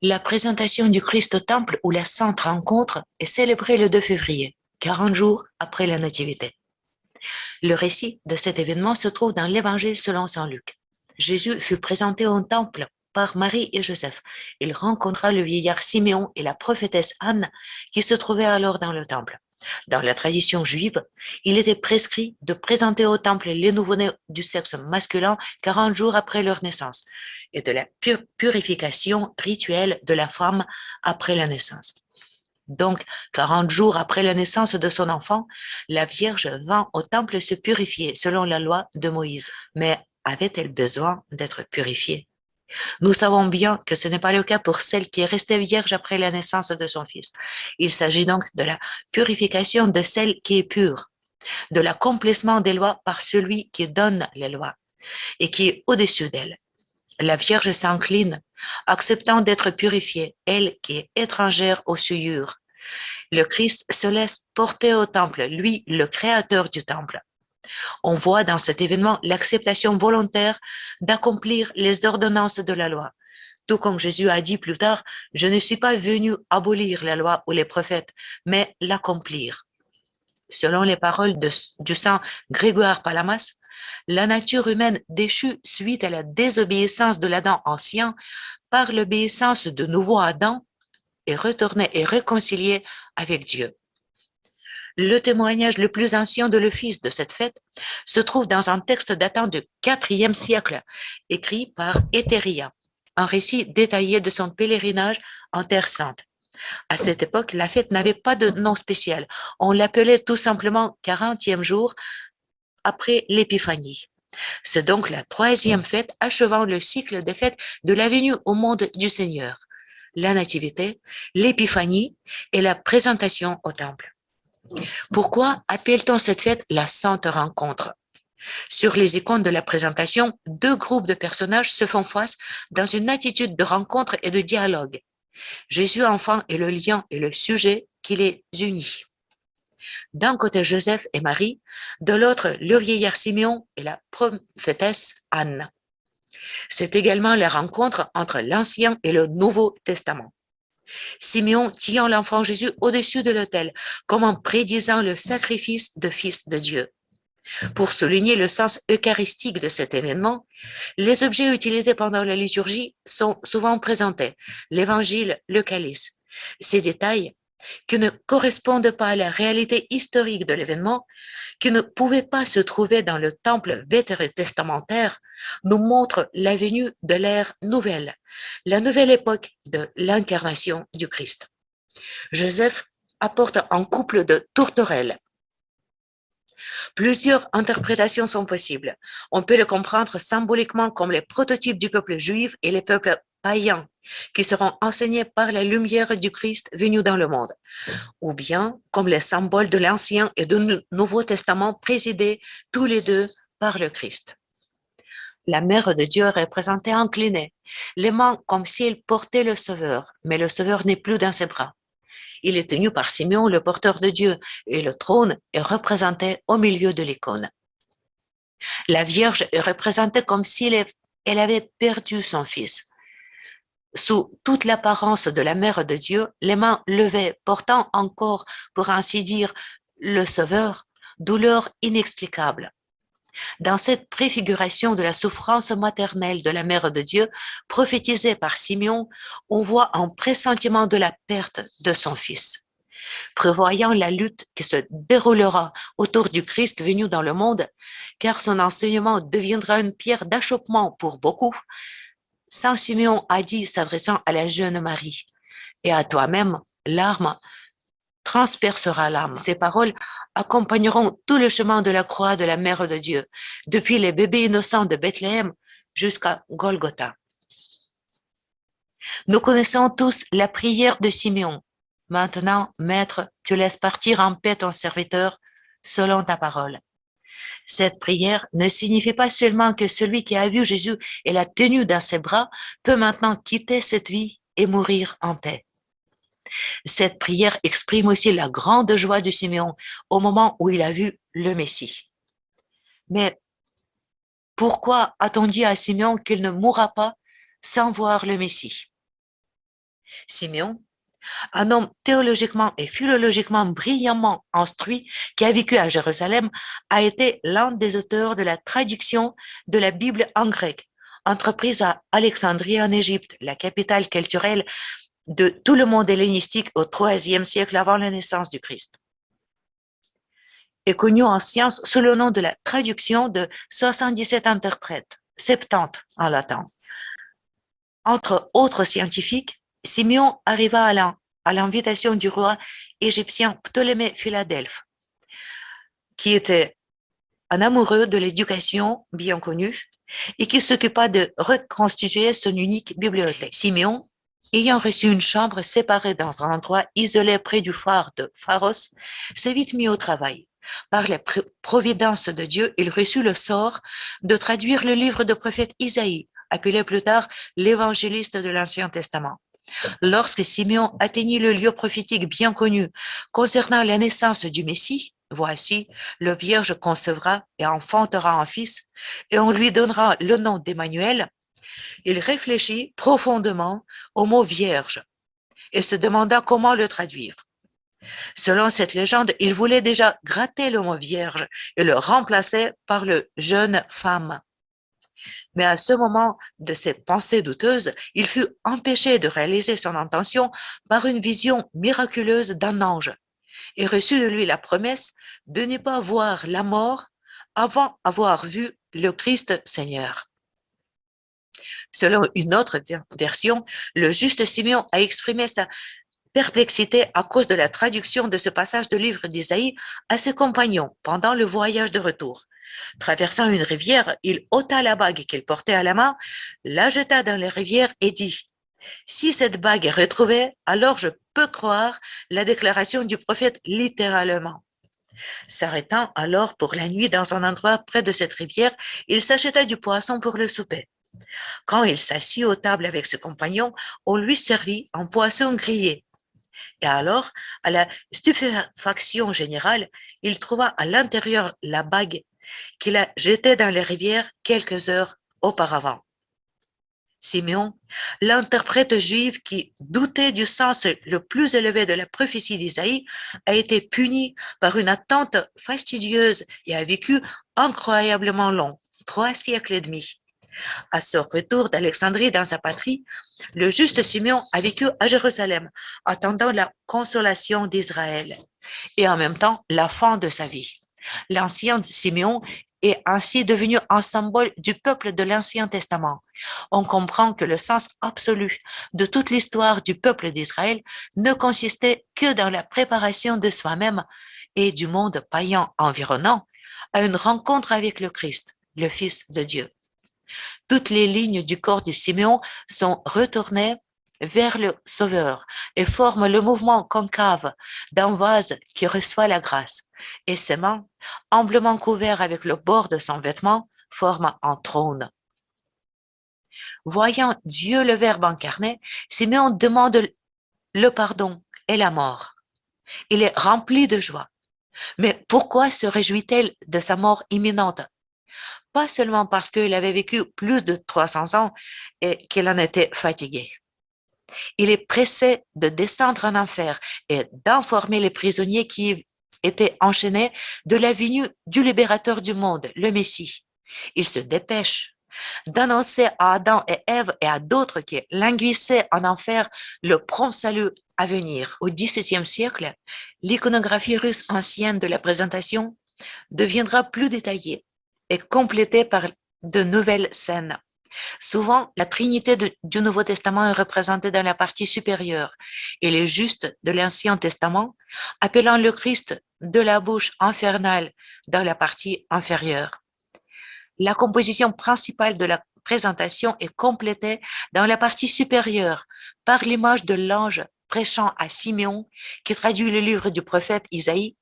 La présentation du Christ au temple ou la Sainte Rencontre est célébrée le 2 février, 40 jours après la Nativité. Le récit de cet événement se trouve dans l'Évangile selon saint Luc. Jésus fut présenté au temple par Marie et Joseph. Il rencontra le vieillard Siméon et la prophétesse Anne qui se trouvaient alors dans le temple. Dans la tradition juive, il était prescrit de présenter au temple les nouveau-nés du sexe masculin 40 jours après leur naissance et de la purification rituelle de la femme après la naissance. Donc, 40 jours après la naissance de son enfant, la Vierge vint au temple se purifier selon la loi de Moïse. Mais avait-elle besoin d'être purifiée? Nous savons bien que ce n'est pas le cas pour celle qui est restée vierge après la naissance de son fils. Il s'agit donc de la purification de celle qui est pure, de l'accomplissement des lois par celui qui donne les lois et qui est au-dessus d'elles. La Vierge s'incline, acceptant d'être purifiée, elle qui est étrangère aux souillures. Le Christ se laisse porter au temple, lui, le créateur du temple. On voit dans cet événement l'acceptation volontaire d'accomplir les ordonnances de la loi. Tout comme Jésus a dit plus tard, je ne suis pas venu abolir la loi ou les prophètes, mais l'accomplir. Selon les paroles du saint Grégoire Palamas, la nature humaine déchue suite à la désobéissance de l'Adam ancien par l'obéissance de nouveau Adam est retournée et réconciliée avec Dieu. Le témoignage le plus ancien de l'office de cette fête se trouve dans un texte datant du IVe siècle, écrit par Éthéria, un récit détaillé de son pèlerinage en Terre Sainte. À cette époque, la fête n'avait pas de nom spécial. On l'appelait tout simplement 40e jour après l'Épiphanie. C'est donc la 3e fête achevant le cycle des fêtes de la venue au monde du Seigneur, la Nativité, l'Épiphanie et la présentation au temple. Pourquoi appelle-t-on cette fête la Sainte Rencontre? Sur les icônes de la présentation, deux groupes de personnages se font face dans une attitude de rencontre et de dialogue. Jésus enfant est le lien et le sujet qui les unit. D'un côté Joseph et Marie, de l'autre le vieillard Siméon et la prophétesse Anne. C'est également la rencontre entre l'Ancien et le Nouveau Testament. Siméon tient l'enfant Jésus au-dessus de l'autel, comme en prédisant le sacrifice de Fils de Dieu. Pour souligner le sens eucharistique de cet événement, les objets utilisés pendant la liturgie sont souvent présentés, l'évangile, le calice. Ces détails, qui ne correspondent pas à la réalité historique de l'événement, qui ne pouvaient pas se trouver dans le temple vétérotestamentaire, nous montrent la venue de l'ère nouvelle, la nouvelle époque de l'incarnation du Christ. Joseph apporte un couple de tourterelles. Plusieurs interprétations sont possibles. On peut le comprendre symboliquement comme les prototypes du peuple juif et les peuples païens qui seront enseignés par la lumière du Christ venu dans le monde, ou bien comme les symboles de l'Ancien et du Nouveau Testament présidés tous les deux par le Christ. La mère de Dieu est représentée inclinée, les mains comme si elle portait le Sauveur, mais le Sauveur n'est plus dans ses bras. Il est tenu par Simeon, le porteur de Dieu, et le trône est représenté au milieu de l'icône. La Vierge est représentée comme si elle avait perdu son fils. Sous toute l'apparence de la mère de Dieu, les mains levées, portant encore, pour ainsi dire, le Sauveur, douleur inexplicable. Dans cette préfiguration de la souffrance maternelle de la mère de Dieu, prophétisée par Simeon, on voit un pressentiment de la perte de son fils. Prévoyant la lutte qui se déroulera autour du Christ venu dans le monde, car son enseignement deviendra une pierre d'achoppement pour beaucoup, saint Simeon a dit, s'adressant à la jeune Marie, « Et à toi-même, l'arme transpercera l'âme. » Ces paroles accompagneront tout le chemin de la croix de la Mère de Dieu, depuis les bébés innocents de Bethléem jusqu'à Golgotha. Nous connaissons tous la prière de Simeon. Maintenant, Maître, tu laisses partir en paix ton serviteur selon ta parole. Cette prière ne signifie pas seulement que celui qui a vu Jésus et l'a tenu dans ses bras peut maintenant quitter cette vie et mourir en paix. Cette prière exprime aussi la grande joie de Siméon au moment où il a vu le Messie. Mais pourquoi a-t-on dit à Siméon qu'il ne mourra pas sans voir le Messie? Simeon, un homme théologiquement et philologiquement brillamment instruit qui a vécu à Jérusalem, a été l'un des auteurs de la traduction de la Bible en grec, entreprise à Alexandrie en Égypte, la capitale culturelle de tout le monde hellénistique au IIIe siècle avant la naissance du Christ. Est connu en science sous le nom de la traduction de 77 interprètes, 70 en latin. Entre autres scientifiques, Simeon arriva à l'invitation du roi égyptien Ptolémée Philadelphe, qui était un amoureux de l'éducation bien connu et qui s'occupa de reconstituer son unique bibliothèque. Simeon, ayant reçu une chambre séparée dans un endroit isolé près du phare de Pharos, s'est vite mis au travail. Par la providence de Dieu, il reçut le sort de traduire le livre du prophète Isaïe, appelé plus tard l'évangéliste de l'Ancien Testament. Lorsque Simeon atteignit le lieu prophétique bien connu concernant la naissance du Messie, voici, le Vierge concevra et enfantera un fils, et on lui donnera le nom d'Emmanuel, il réfléchit profondément au mot Vierge et se demanda comment le traduire. Selon cette légende, il voulait déjà gratter le mot Vierge et le remplacer par le jeune femme. Mais à ce moment de cette pensée douteuse, il fut empêché de réaliser son intention par une vision miraculeuse d'un ange et reçut de lui la promesse de ne pas voir la mort avant avoir vu le Christ Seigneur. Selon une autre version, le juste Simeon a exprimé sa perplexité à cause de la traduction de ce passage du livre d'Isaïe à ses compagnons pendant le voyage de retour. Traversant une rivière, il ôta la bague qu'il portait à la main, la jeta dans la rivière et dit « Si cette bague est retrouvée, alors je peux croire la déclaration du prophète littéralement. » S'arrêtant alors pour la nuit dans un endroit près de cette rivière, il s'acheta du poisson pour le souper. Quand il s'assit aux tables avec ses compagnons, on lui servit un poisson grillé. Et alors, à la stupéfaction générale, il trouva à l'intérieur la bague qu'il a jetée dans la rivière quelques heures auparavant. Simeon, l'interprète juif qui doutait du sens le plus élevé de la prophétie d'Isaïe, a été puni par une attente fastidieuse et a vécu incroyablement long, 3 siècles et demi. À son retour d'Alexandrie dans sa patrie, le juste Simeon a vécu à Jérusalem, attendant la consolation d'Israël et en même temps la fin de sa vie. L'ancien Simeon est ainsi devenu un symbole du peuple de l'Ancien Testament. On comprend que le sens absolu de toute l'histoire du peuple d'Israël ne consistait que dans la préparation de soi-même et du monde païen environnant à une rencontre avec le Christ, le Fils de Dieu. Toutes les lignes du corps de Simeon sont retournées vers le Sauveur et forment le mouvement concave d'un vase qui reçoit la grâce. Et ses mains, humblement couvertes avec le bord de son vêtement, forment un trône. Voyant Dieu le Verbe incarné, Simeon demande le pardon et la mort. Il est rempli de joie. Mais pourquoi se réjouit-il de sa mort imminente? Pas seulement parce qu'il avait vécu plus de 300 ans et qu'il en était fatigué. Il est pressé de descendre en enfer et d'informer les prisonniers qui étaient enchaînés de la venue du libérateur du monde, le Messie. Il se dépêche d'annoncer à Adam et Ève et à d'autres qui languissaient en enfer le prompt salut à venir. Au XVIIe siècle, l'iconographie russe ancienne de la présentation deviendra plus détaillée et complétée par de nouvelles scènes. Souvent, la Trinité du Nouveau Testament est représentée dans la partie supérieure et les justes de l'Ancien Testament appelant le Christ de la bouche infernale dans la partie inférieure. La composition principale de la présentation est complétée dans la partie supérieure par l'image de l'ange prêchant à Simeon qui traduit le livre du prophète Isaïe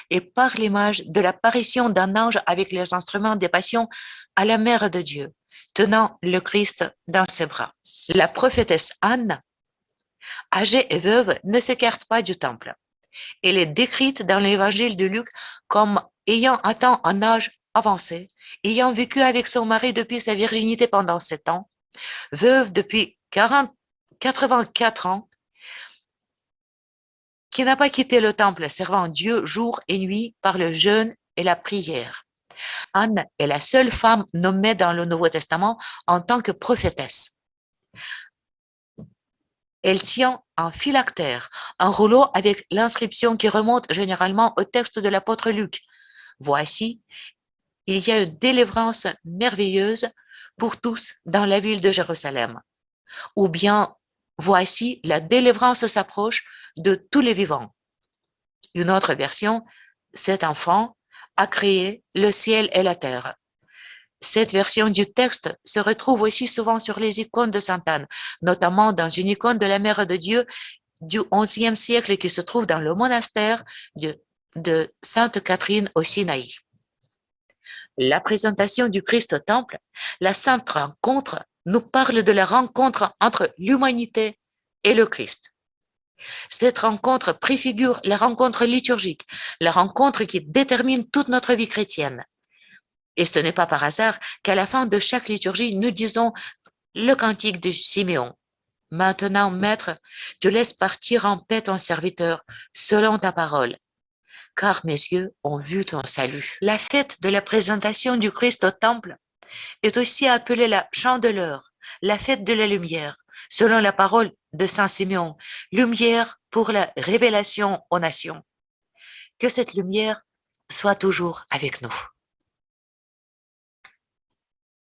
et par l'image de l'apparition d'un ange avec les instruments des passions à la Mère de Dieu, tenant le Christ dans ses bras. La prophétesse Anne, âgée et veuve, ne s'écarte pas du temple. Elle est décrite dans l'évangile de Luc comme ayant atteint un âge avancé, ayant vécu avec son mari depuis sa virginité pendant 7 ans, veuve depuis 44 84 ans, qui n'a pas quitté le temple, servant Dieu jour et nuit par le jeûne et la prière. Anne est la seule femme nommée dans le Nouveau Testament en tant que prophétesse. Elle tient un phylactère, un rouleau avec l'inscription qui remonte généralement au texte de l'apôtre Luc. Voici, il y a une délivrance merveilleuse pour tous dans la ville de Jérusalem. Ou bien, voici, la délivrance s'approche de tous les vivants. Une autre version, cet enfant a créé le ciel et la terre. Cette version du texte se retrouve aussi souvent sur les icônes de Sainte Anne, notamment dans une icône de la Mère de Dieu du XIe siècle qui se trouve dans le monastère de Sainte Catherine au Sinaï. La présentation du Christ au temple, la Sainte Rencontre, nous parle de la rencontre entre l'humanité et le Christ. Cette rencontre préfigure la rencontre liturgique, la rencontre qui détermine toute notre vie chrétienne. Et ce n'est pas par hasard qu'à la fin de chaque liturgie, nous disons le cantique de Siméon. Maintenant, Maître, tu laisses partir en paix ton serviteur, selon ta parole, car mes yeux ont vu ton salut. La fête de la présentation du Christ au temple est aussi appelée la Chandeleur, la fête de la lumière, selon la parole de Saint Siméon, lumière pour la révélation aux nations. Que cette lumière soit toujours avec nous.